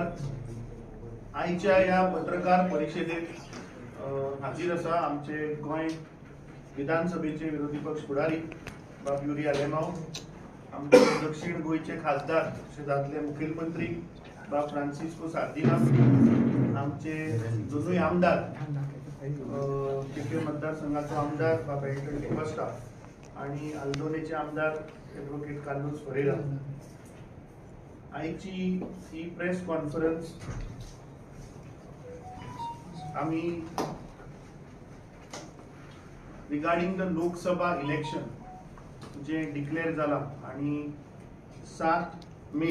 नमस्कार. आजच्या या पत्रकार परिषदेत हाजीर असा आमचे गोंय विधानसभेचे विरोधी पक्ष फुडारी बाब युरी आलेमाव, आमचे दक्षिण गोयचे खासदार शेजारले मुखेलमंत्री बाब फ्रांसिस्को सार्दिना, आमचे दोनूय आमदार केके मतदारसंघाचो आमदार बाब एल्टन डिकोस्टा आणि आल्दोनेचे आमदार एडवोकेट कार्लोस फरेरा. आजची ही प्रेस कॉन्फरन्स आम्ही रिगार्डिंग द लोकसभा इलेक्शन जे डिक्लेअर जाला आणि 7 मे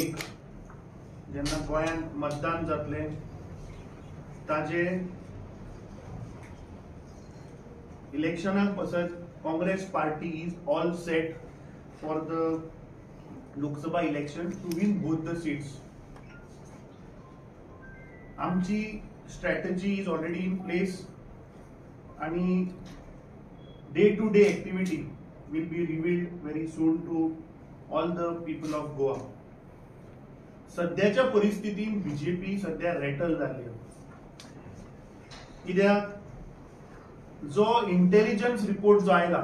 जेन्ना गोंयांत मतदान जातले ताजे इलेक्शनाक पासत Congress party is all set for the Lok Sabha election to win both the seats. आमची strategy is already in place आणि day to day activity will be revealed very soon to all the people of Goa. सध्याच्या परिस्थितीत BJP सध्या रेटल झाली आहे. कित्याक जो intelligence report जो आयला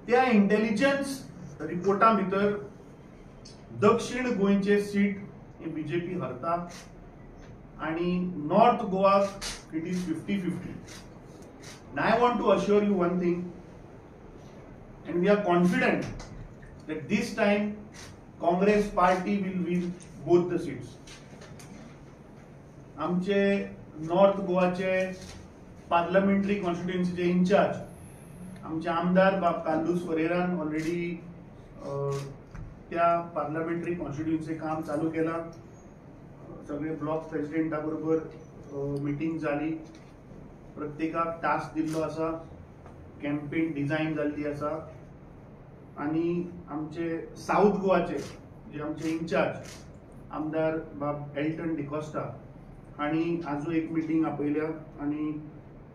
त्या इंटेलिजन्स रिपोर्टा भितर दक्षिण गोंयचे सीट हे बीजेपी हरता आणि north Goa it is 50-50. And I want to assure you one thing, and we are confident that this time Congress party will win both the seats. आमचे नॉर्थ गोवाचे पार्लमेंटरी कॉन्स्टिट्युएन्सीचे इंचार्ज आमचे आमदार बाब कार्लोस फरेरान ऑलरेडी त्या parliamentary constituency काम चालू केला. सगळे block प्रेसिडेंटा बरोबर मीटिंग झाली, प्रत्येकाक टास्क दिल्लो आसा, कॅम्पेन डिझायन जाल्ली आसा आणि आमचे साऊथ गोवाचे जे आमचे इंचार्ज आमदार बाब एल्टन डिकोस्टा हांणी आजू एक मीटिंग आपयल्या आणि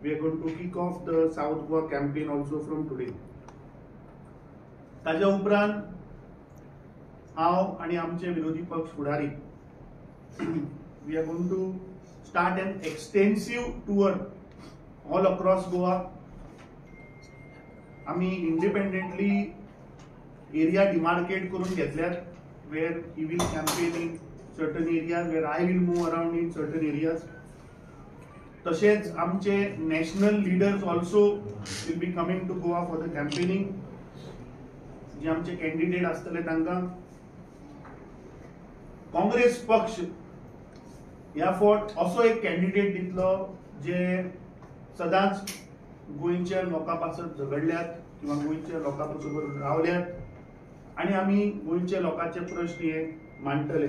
we are going to kick off the south Goa campaign also from today. ताज्या उपरांत हांव आणि आमचे विरोधी पक्ष फुडारी we are going to start an extensive tour all across Goa. आम्ही इंडिपेंडेंटली एरिया डिमार्केट करून घेतल्यात where he will campaign in certain areas, where I will move around in certain areas. तसेच आमचे national leaders also will be coming to Goa for the campaigning. जे आमचे candidate असतले तांकां काँग्रेस पक्ष ह्या फावट असो एक कॅन्डिडेट दितलो जे सदांच गोंयच्या लोकां पासत झगडल्यात किंवा गोंयच्या लोकां बरोबर रावल्यात आणि आम्ही गोंयच्या लोकांचे प्रश्न हे मांडटले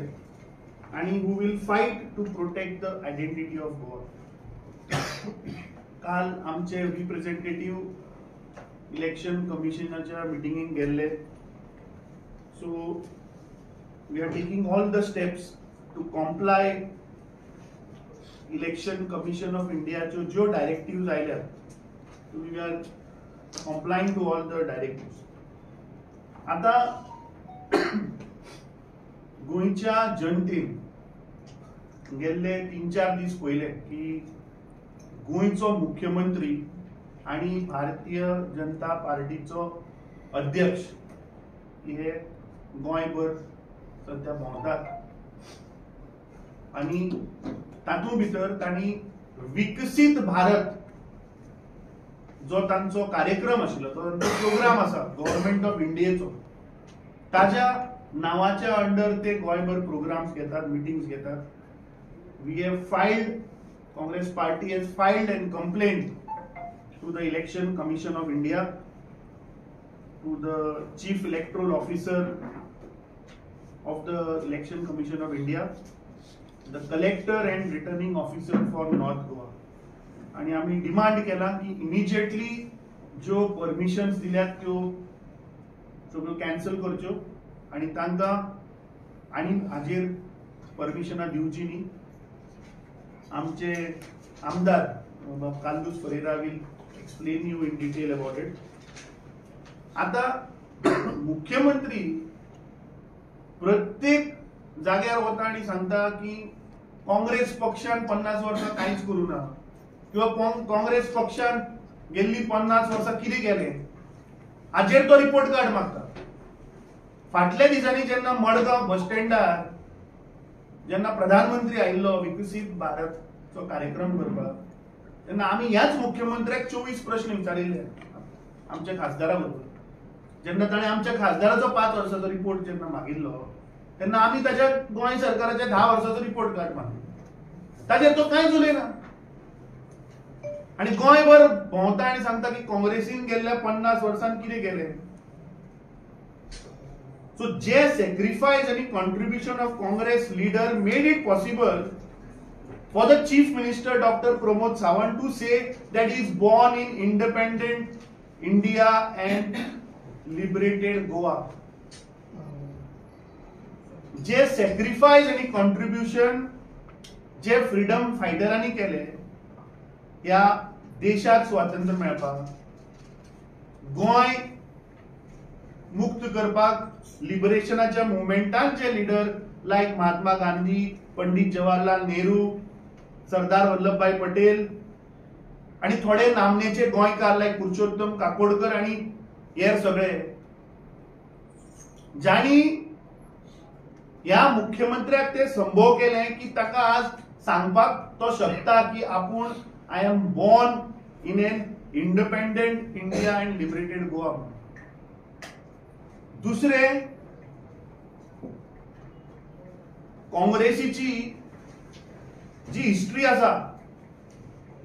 आणि who will fight to protect the identity of Goa. काल आमचे रिप्रेझेंटेटिव्ह इलेक्शन कमिशनाच्या मिटिंगेक गेल्ले. So we are taking all the steps to comply election commission of इंडियाच्यो ज्यो डायरेक्टिव्ह आयल्यात we are complying to all the directive. आता गोंयच्या जनतेन गेल्ले 3-4 दीस पयले की गोंयचो मुख्यमंत्री आणि भारतीय जनता पार्टीचो अध्यक्ष हे गोंयभर सध्या भोंवतात आणि तातूंत भितर तांणी विकसीत भारत जो तांचो कार्यक्रम आशिल्लो तो प्रोग्राम आसा गव्हर्नमेंट ऑफ इंडियेचो ताज्या नावाच्या अंडर ते गोंयभर प्रोग्राम्स घेतात, मिटिंग्स घेतात. We have filed, Congress party has filed an complaint to the election commission of India, to the chief electoral officer of the election commission of India, the collector and returning officer for north Goa. आणि आम्ही demand केला की immediately ज्यो permissions दिल्यात त्यो सगळ्यो cancel करच्यो आणि तांकां आनी हाजेर परमिशनां दिवची न्ही. आमचे आमदार Carlos Ferreira will explain you in detail about it. आता मुख्यमंत्री प्रत्येक जाग्यार वता आणि सांगता की काँग्रेस पक्षान 50 वर्सां कांयच करूं ना किंवा काँग्रेस पक्षान गेल्ली 50 वर्सां कितें केलें हाचेर तो रिपोर्ट कार्ड मागता. फाटल्या दिसांनी जेन्ना मडगांव बस स्टँडार जेन्ना प्रधानमंत्री आयिल्लो विकसीत भारतचो कार्यक्रम करपाक तेन्ना आमी ह्याच मुख्यमंत्र्याक 24 प्रश्न विचारिल्ले आमच्या खासदारा बरोबर. जेन्ना ताणें आमच्या खासदाराचो 5 वर्सांचो रिपोर्ट जेन्ना मागिल्लो तेन्ना आमी ताच्या गोंय सरकाराच्या 10 वर्सांचो रिपोर्ट कार्ड मागिल्लो. ताचेर तो कांयच उलयना आणि गोंयभर भोंवता आनी सांगता की काँग्रेसीन गेल्ल्या 50 वर्सांत कितें केलें. So, जे sacrifice and contribution of Congress leader made it possible for the Chief Minister Dr. Pramod Sawant to say that he is born in independent India and liberated Goa. जे sacrifice and contribution जे freedom फायटरांनी केले ह्या देशाक स्वातंत्र्य मेळपाक गोंय मुक्त करपाक लिबरेशनाच्या मुवमेंटान जे लीडर लायक महात्मा गांधी, पंडित जवाहरलाल नेहरू, सरदार वल्लभभाई पटेल आणि थोडे नामनेचे गोंयकार लायक पुरुषोत्तम काकोडकर आणि हेर सगळे ज्यांनी ह्या मुख्यमंत्र्याक ते संभोव केले की ताका आज सांगपाक तो शकता की आपूण I am born in an independent India and liberated Goa. दुसरे काँग्रेसीची जी हिस्ट्री आसा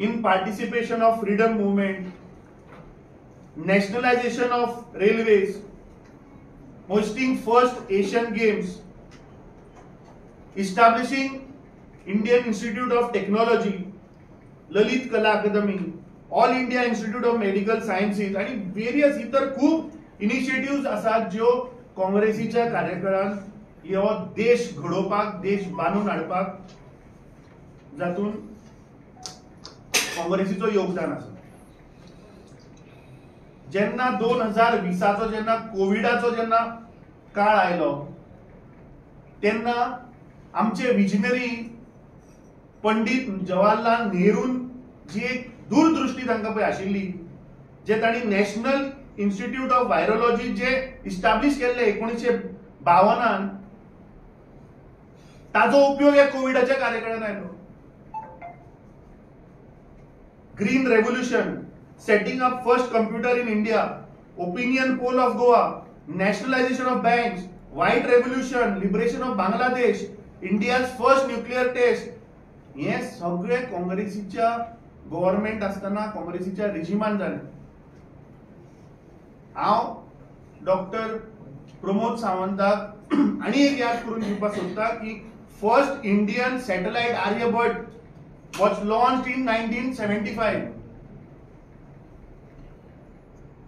in participation of freedom movement, nationalization of railways, hosting first Asian games, establishing Indian institute of technology, Lalit Kala Akademi, all India institute of medical sciences आणि various इतर खूप initiative आसात ज्यो काँग्रेसीच्या कार्यकाळात ह्यो देश घडोवपाक, देश बांदून हाडपाक जातून काँग्रेसीचो योगदान आसा. जेन्ना 2020चो जेन्ना कोविडाचो जेन्ना काळ आयलो तेन्ना आमचे विजनरी पंडित जवाहरलाल नेहरून जी एक दूरदृष्टी तांकां पळय आशिल्ली जे तांणी नॅशनल इन्स्टिट्यूट ऑफ व्हायरोलॉजी जे इस्टॅब्लिश केल्ले 1952 ताजो उपयोग या कोविडाच्या कार्यकाळात आयलो. Green revolution, setting up first computer in India, opinion poll of Goa, nationalization of banks, white revolution, liberation of Bangladesh, India's first nuclear test, हे सगळे काँग्रेसीच्या गव्हर्नमेंट असताना काँग्रेसीच्या रेजिमान जाले. हांव डॉक्टर प्रमोद सावंताक आणि एक याद करून दिवपाक सोदता की first Indian satellite Aryabhata was launched in 1975.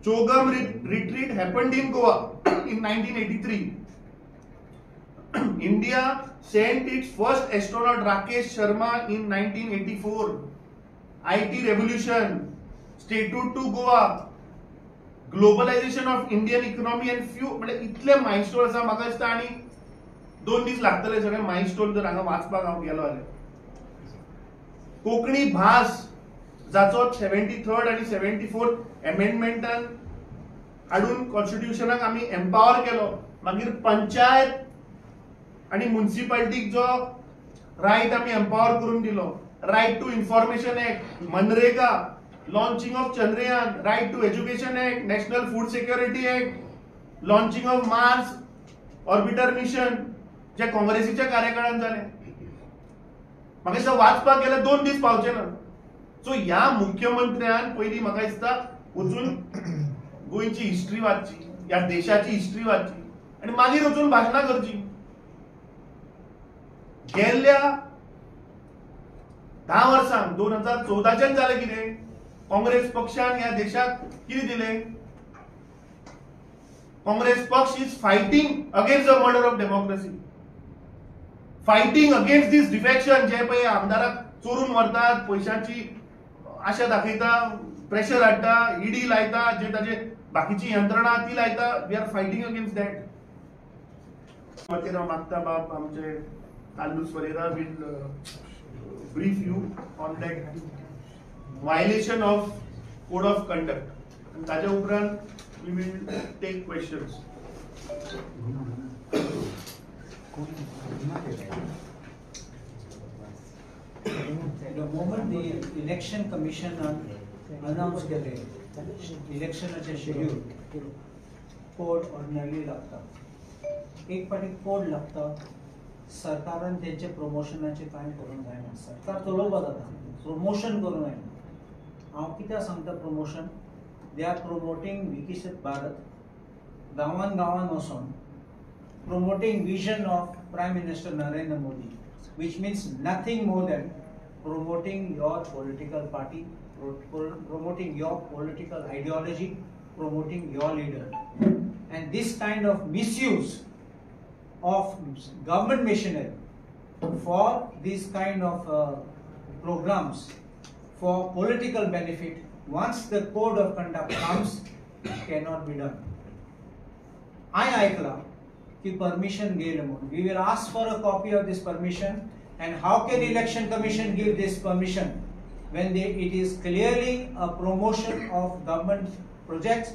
Chogam retreat happened in Goa in 1983. India sent its first astronaut Rakesh Sharma in 1984. IT revolution, statute to Goa, globalization of Indian economy and few म्हणजे इतले milestone आसा. म्हाका दिसता आनी 2 दीस लागतले सगळे milestone जर हांगा वाचपाक हांव गेलो जाल्यार. कोंकणी भास जाचो 73rd आणि 74th अमेंडमेंटान हाडून कॉन्स्टिट्यूशनाक आमी एम्पावर केलो. मागीर पंचायत आणि म्युनिसिपालिटीक जो रायट आमी एम्पावर करून दिलो. Right to information act, MNREGA, launching of Chandrayaan, right to education act, national food security act, launching of mars orbiter mission जे काँग्रेसीच्या कार्यकाळात जाले. म्हाका दिसता वाचपाक गेल्यार 2 दीस पावचे ना. सो ह्या मुख्यमंत्र्यान पयलीं म्हाका दिसता वचून गोंयची हिस्ट्री वाचची, ह्या देशाची हिस्ट्री वाचची आणि मागीर वचून भाशणां करची. गेल्ल्या 10 वर्सांक 2014च्यान जालें कितें? काँग्रेस पक्षान ह्या देशाक कितें दिलें? काँग्रेस पक्ष is fighting against the murder of democracy, fighting against this defection जे पळय आमदाराक चोरून व्हरतात, पैशांची आशा दाखयता, प्रेशर हाडटा, ईडी लायता, जे ताजे बाकीची यंत्रणा ती लायता. We are fighting against that. वतीन हांव मागता बाब आमचे कालूस वरेरा will brief you on that violation of code of conduct आनी ताज्या उपरांत we will take questions. The moment the election commission announced the election schedule, code ordinarily लागता. एक पाटी कोड लागता. सरकारान त्यांचे प्रमोशनाचे काय करून जायना. सरकार चलोवपा जाता. प्रमोशन करून जायना. हांव कित्याक सांगता प्रमोशन? They are promoting विकसित भारत. गांवान गांवान वचून promoting vision of Prime Minister Narendra Modi, which means nothing more than promoting your political party, promoting your political ideology, promoting your leader. And this kind of misuse of government machinery for these kind of programs for political benefit, once the code of conduct comes, cannot be done. I ऐकला की permission गेलं म्हणून. We will ask for a copy of this permission. And how can Election Commission give this permission when it is clearly a promotion of government projects?